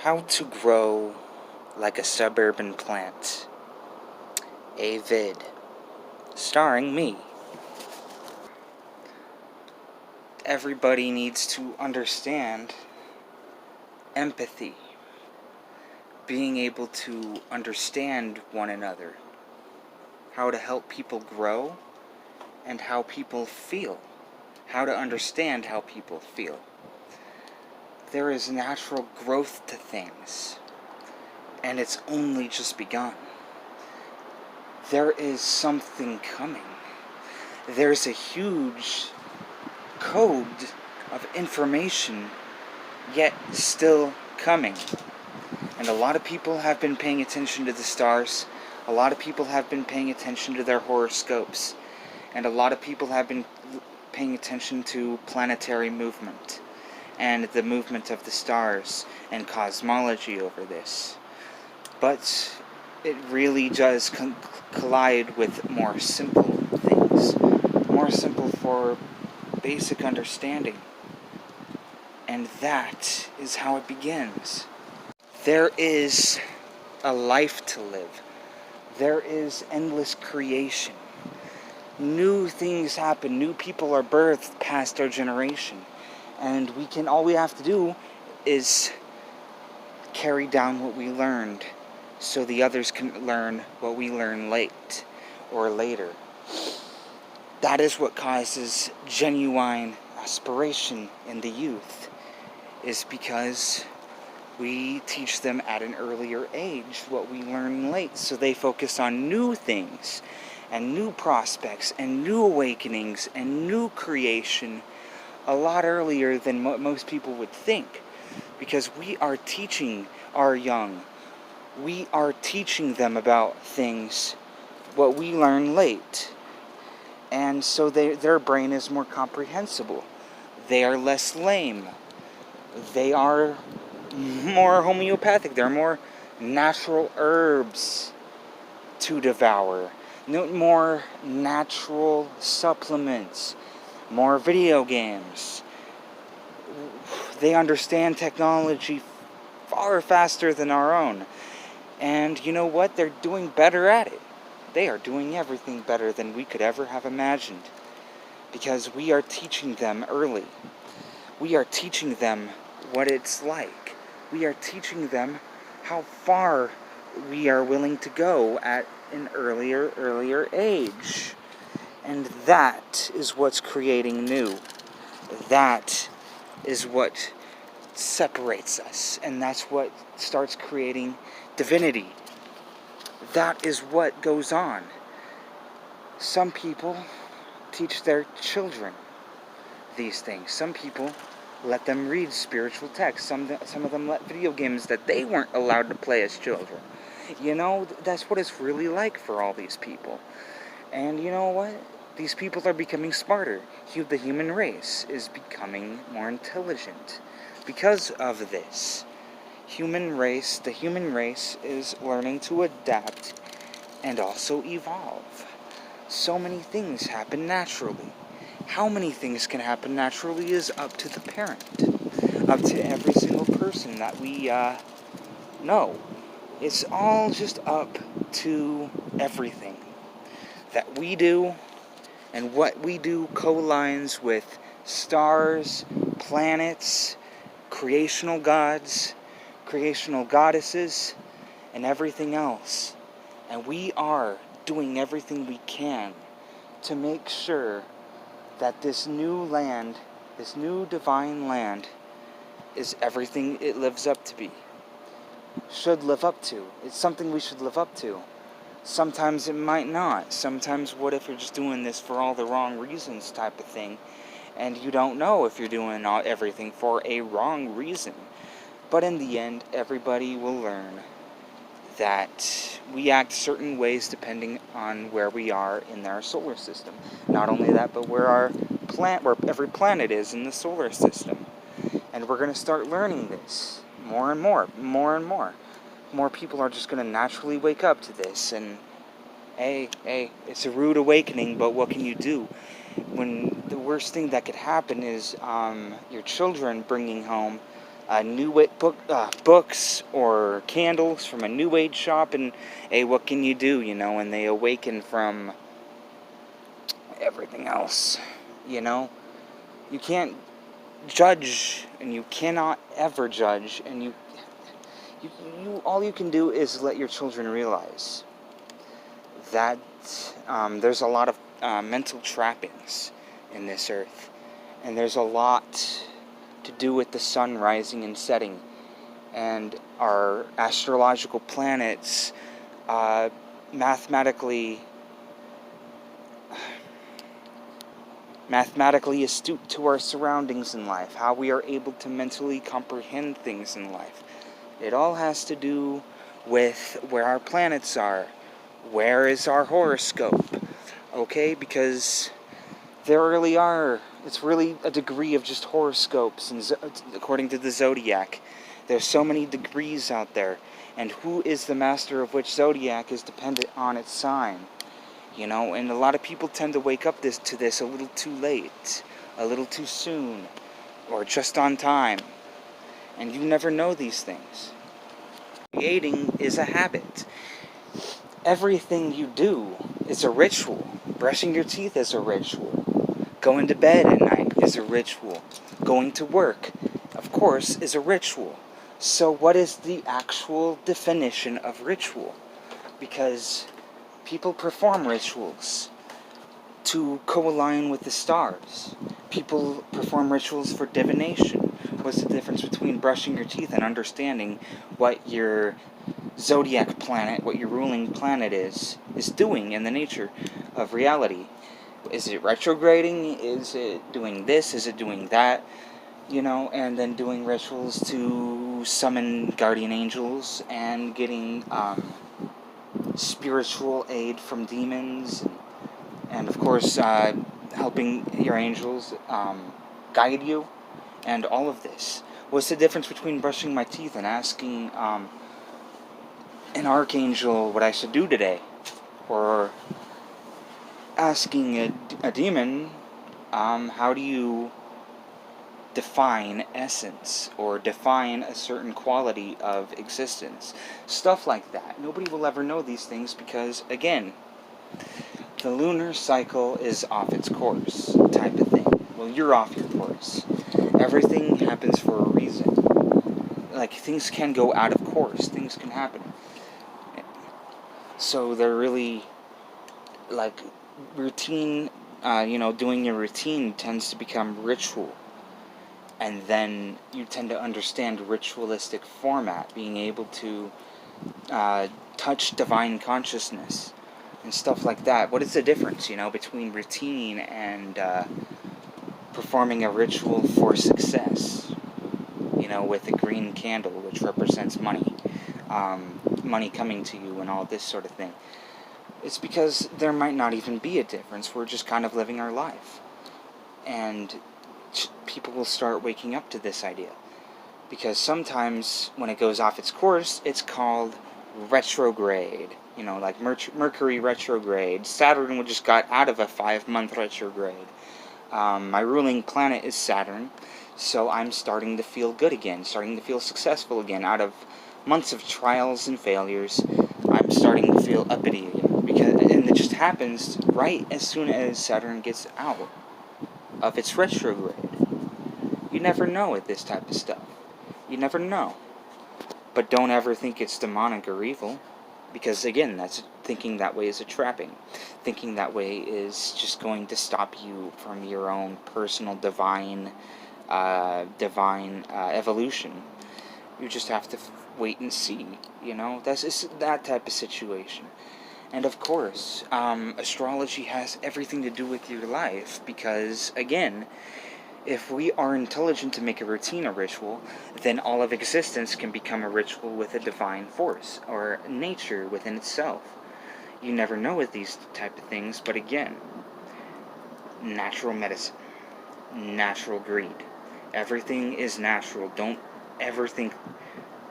How to grow like a suburban plant. A vid. Starring me. Everybody needs to understand empathy. Being able to understand one another. How to help people grow and how people feel. How to understand how people feel. There is natural growth to things, and it's only just begun. There is something coming. There's a huge code of information yet still coming. And a lot of people have been paying attention to the stars. A lot of people have been paying attention to their horoscopes. And a lot of people have been paying attention to planetary movement and the movement of the stars and cosmology over this. But it really does collide with more simple things. More simple for basic understanding. And that is how it begins. There is a life to live. There is endless creation. New things happen. New people are birthed past our generation. And all we have to do is carry down what we learned so the others can learn what we learn late or later. That is what causes genuine aspiration in the youth, is because we teach them at an earlier age what we learn late, so they focus on new things and new prospects and new awakenings and new creation a lot earlier than most people would think, because we are teaching our young. We are teaching them about things, what we learn late. And so their brain is more comprehensible. They are less lame. They are more homeopathic. They're more natural herbs to devour. More natural supplements. More video games. They understand technology far faster than our own. And you know what? They're doing better at it. They are doing everything better than we could ever have imagined. Because we are teaching them early. We are teaching them what it's like. We are teaching them how far we are willing to go at an earlier age. And that is what's creating new. That is what separates us. And that's what starts creating divinity. That is what goes on. Some people teach their children these things. Some people let them read spiritual texts. Some of them let video games that they weren't allowed to play as children. You know, that's what it's really like for all these people. And you know what? These people are becoming smarter. The human race is becoming more intelligent because of this. The human race is learning to adapt and also evolve. So many things happen naturally. How many things can happen naturally is up to the parent, up to every single person that we know. It's all just up to everything that we do, and what we do co-lines with stars, planets, creational gods, creational goddesses, and everything else. And we are doing everything we can to make sure that this new land, this new divine land, is everything it lives up to be. Should live up to. It's something we should live up to. Sometimes it might not. Sometimes what if you're just doing this for all the wrong reasons type of thing, and you don't know if you're doing everything for a wrong reason. But in the end, everybody will learn that we act certain ways depending on where we are in our solar system. Not only that, but where every planet is in the solar system. And we're going to start learning this more and more. More people are just going to naturally wake up to this. And hey, it's a rude awakening, but what can you do? When the worst thing that could happen is your children bringing home books or candles from a New Age shop, and hey, what can you do, and they awaken from everything else, You can't judge, and you cannot ever judge, and you all you can do is let your children realize that there's a lot of mental trappings in this earth, and there's a lot to do with the sun rising and setting, and our astrological planets mathematically astute to our surroundings in life, how we are able to mentally comprehend things in life. It all has to do with where our planets are. Where is our horoscope? Okay, because there really are. It's really a degree of just horoscopes, and according to the zodiac. There's so many degrees out there, and who is the master of which zodiac is dependent on its sign. And a lot of people tend to wake up to this a little too late, a little too soon, or just on time. And you never know these things. Creating is a habit. Everything you do is a ritual. Brushing your teeth is a ritual. Going to bed at night is a ritual. Going to work, of course, is a ritual. So what is the actual definition of ritual? Because people perform rituals to co-align with the stars. People perform rituals for divination. What's the difference between brushing your teeth and understanding what your zodiac planet, what your ruling planet is doing in the nature of reality? Is it retrograding? Is it doing this? Is it doing that? And then doing rituals to summon guardian angels and getting spiritual aid from demons, and of course helping your angels guide you, and all of this. What's the difference between brushing my teeth and asking an archangel what I should do today, or asking a demon how do you define essence, or define a certain quality of existence? Stuff like that. Nobody will ever know these things because, again, the lunar cycle is off its course, type of thing. Well, you're off your course. Everything happens for a reason. Like, things can go out of course. Things can happen. So they're really, like, routine, doing your routine tends to become ritual. And then you tend to understand ritualistic format, being able to touch divine consciousness and stuff like that. What is the difference, between routine and performing a ritual for success? With a green candle, which represents money, money coming to you and all this sort of thing. It's because there might not even be a difference. We're just kind of living our life. And people will start waking up to this idea, because sometimes when it goes off its course, it's called retrograde. Like Mercury retrograde. Saturn just got out of a 5-month retrograde. My ruling planet is Saturn, so I'm starting to feel good again, starting to feel successful again. Out of months of trials and failures, I'm starting to feel uppity again, and it just happens right as soon as Saturn gets out of its retrograde. You never know with this type of stuff. You never know. But don't ever think it's demonic or evil, because again, that's thinking that way is a trapping. Thinking that way is just going to stop you from your own personal divine evolution. You just have to wait and see. That's that type of situation. And of course, astrology has everything to do with your life, because, again, if we are intelligent to make a routine a ritual, then all of existence can become a ritual with a divine force, or nature within itself. You never know with these type of things, but again, natural medicine, natural greed. Everything is natural. Don't ever think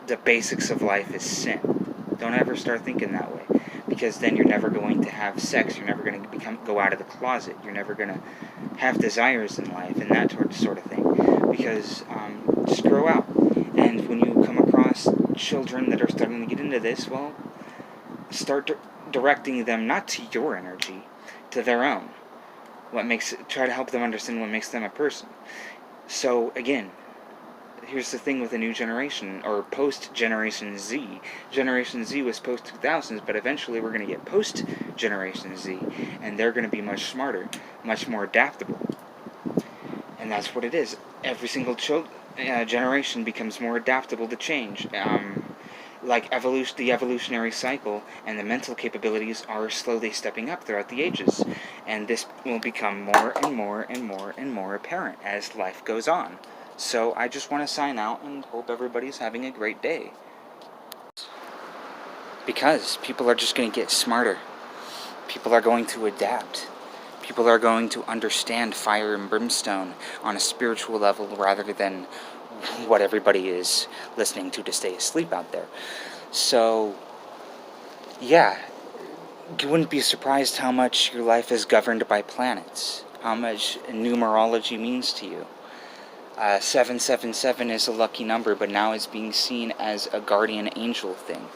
the basics of life is sin. Don't ever start thinking that way, because then you're never going to have sex. You're never going to go out of the closet. You're never going to have desires in life and that sort of thing, because just grow out. children that are starting to get into this, well, start directing them not to your energy, to their own. Try to help them understand what makes them a person. So again, here's the thing with the new generation, or post-Generation Z. Generation Z was post-2000s, but eventually we're going to get post-Generation Z, and they're going to be much smarter, much more adaptable. And that's what it is. Every single generation becomes more adaptable to change. Like the evolutionary cycle and the mental capabilities are slowly stepping up throughout the ages. And this will become more and more and more and more apparent as life goes on. So I just want to sign out and hope everybody's having a great day. Because people are just going to get smarter. People are going to adapt. People are going to understand fire and brimstone on a spiritual level rather than what everybody is listening to stay asleep out there. So, yeah, you wouldn't be surprised how much your life is governed by planets, how much numerology means to you. 777 is a lucky number, but now it's being seen as a guardian angel thing.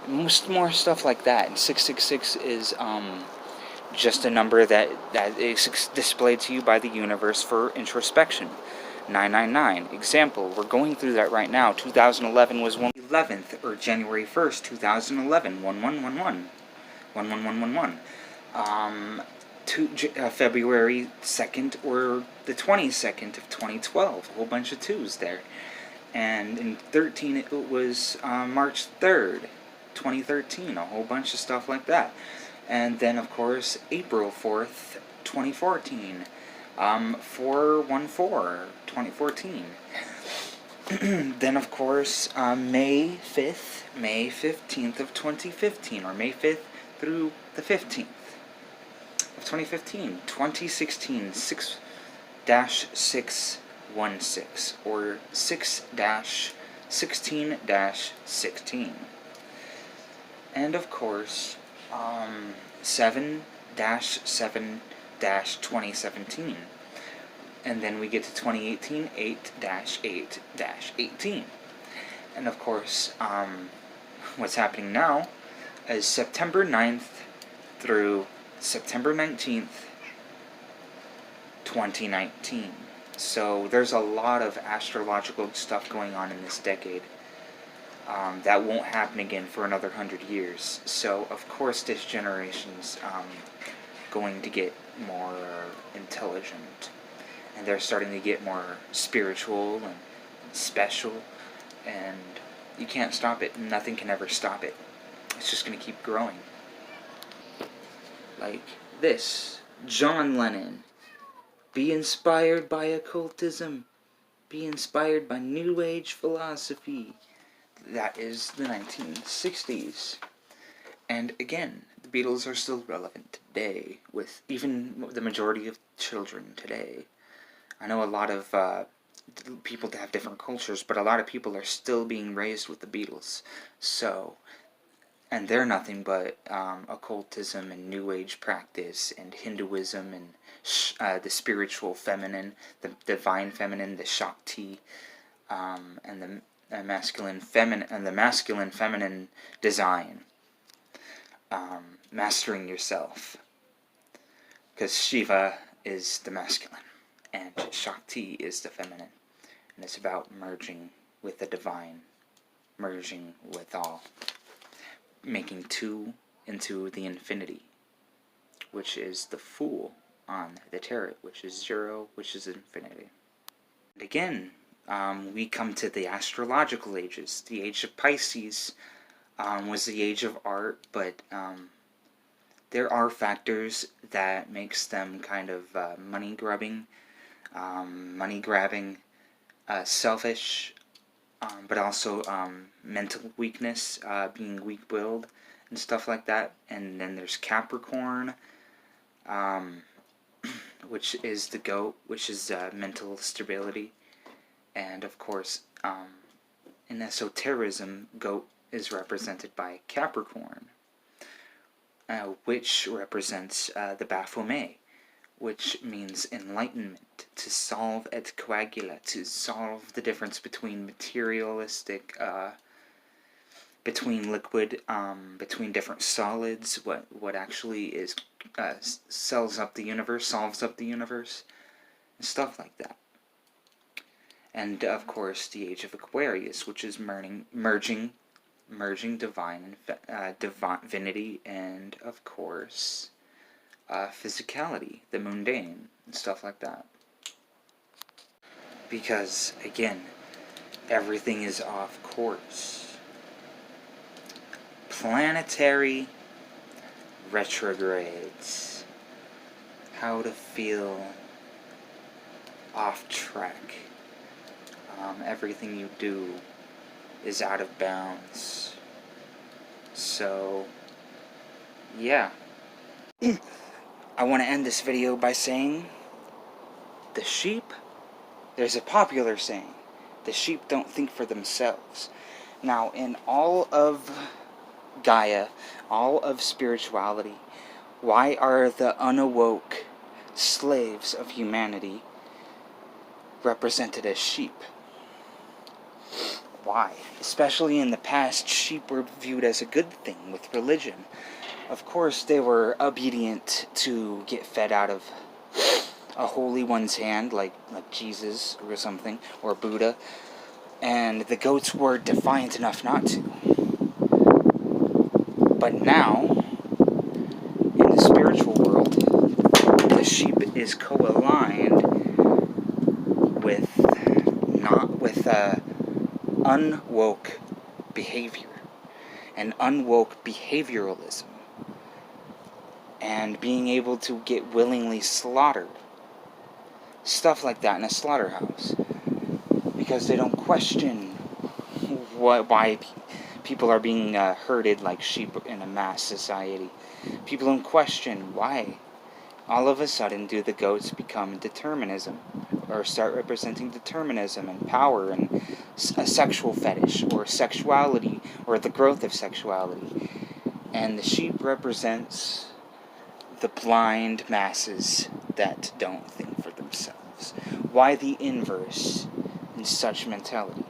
More stuff like that. And 666 is just a number that is displayed to you by the universe for introspection. 999, example, we're going through that right now. 2011 was 11th, or January 1st, 2011, 1111. 11111. February 2nd, or the 22nd of 2012, a whole bunch of 2s there. And in 13, it was March 3rd, 2013, a whole bunch of stuff like that. And then, of course, April 4th, 2014, 414, 2014. Then, of course, May 15th of 2015, or May 5th through the 15th of 2015, 2016, 6-616, or 6-16-16. And, of course, 7-7-2017. And then we get to 2018, 8-8-18. And of course, what's happening now is September 9th through September 19th, 2019. So there's a lot of astrological stuff going on in this decade. That won't happen again for another 100 years. So, of course, this generation's going to get more intelligent. And they're starting to get more spiritual and special. And you can't stop it. Nothing can ever stop it. It's just going to keep growing. Like this. John Lennon. Be inspired by occultism. Be inspired by New Age philosophy. That is the 1960s. And again, the Beatles are still relevant today, with even the majority of children today. I know a lot of people that have different cultures, but a lot of people are still being raised with the Beatles. So, and they're nothing but occultism and New Age practice and Hinduism and the spiritual feminine, the divine feminine, the Shakti, and the masculine feminine design. Mastering yourself, because Shiva is the masculine and Shakti is the feminine, and it's about merging with the divine, merging with all, making two into the infinity, which is the Fool on the tarot, which is 0, which is infinity. And again, we come to the astrological ages. The age of Pisces was the age of art, but there are factors that makes them kind of money-grabbing, selfish, but also mental weakness, being weak-willed, and stuff like that. And then there's Capricorn, which is the goat, which is mental stability. And of course, in esotericism, goat is represented by Capricorn, which represents the Baphomet, which means enlightenment, to solve et coagula, to solve the difference between materialistic between liquid, between different solids, what actually is solves up the universe, and stuff like that. And of course, the Age of Aquarius, which is merging divinity and, of course, physicality, the mundane, and stuff like that. Because, again, everything is off course. Planetary retrogrades. How to feel off track. Everything you do is out of bounds. So, yeah. I want to end this video by saying, the sheep, there's a popular saying, the sheep don't think for themselves. Now, in all of Gaia, all of spirituality, why are the unawoke slaves of humanity represented as sheep? Why? Especially in the past, sheep were viewed as a good thing with religion. Of course, they were obedient to get fed out of a holy one's hand, like Jesus or something, or Buddha, and the goats were defiant enough not to. But now, in the spiritual world, the sheep is co-aligned with unwoke behavior and unwoke behavioralism, and being able to get willingly slaughtered, stuff like that, in a slaughterhouse, because they don't question why people are being herded like sheep in a mass society. People don't question why all of a sudden do the goats become determinism, or start representing determinism and power and a sexual fetish, or sexuality, or the growth of sexuality. And the sheep represents the blind masses that don't think for themselves. Why the inverse in such mentality?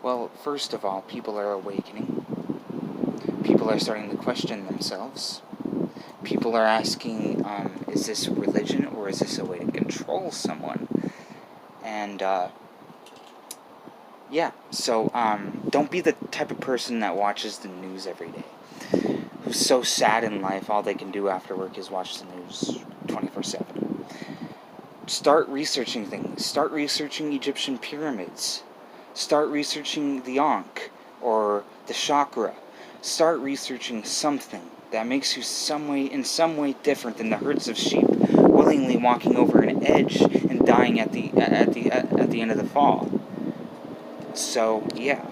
Well, first of all, people are awakening. People are starting to question themselves. People are asking, is this religion, or is this a way to control someone? And, yeah, so, don't be the type of person that watches the news every day, who's so sad in life, all they can do after work is watch the news 24/7. Start researching things. Start researching Egyptian pyramids. Start researching the Ankh, or the chakra. Start researching something that makes you in some way different than the herds of sheep willingly walking over an edge and dying at the end of the fall. So, yeah.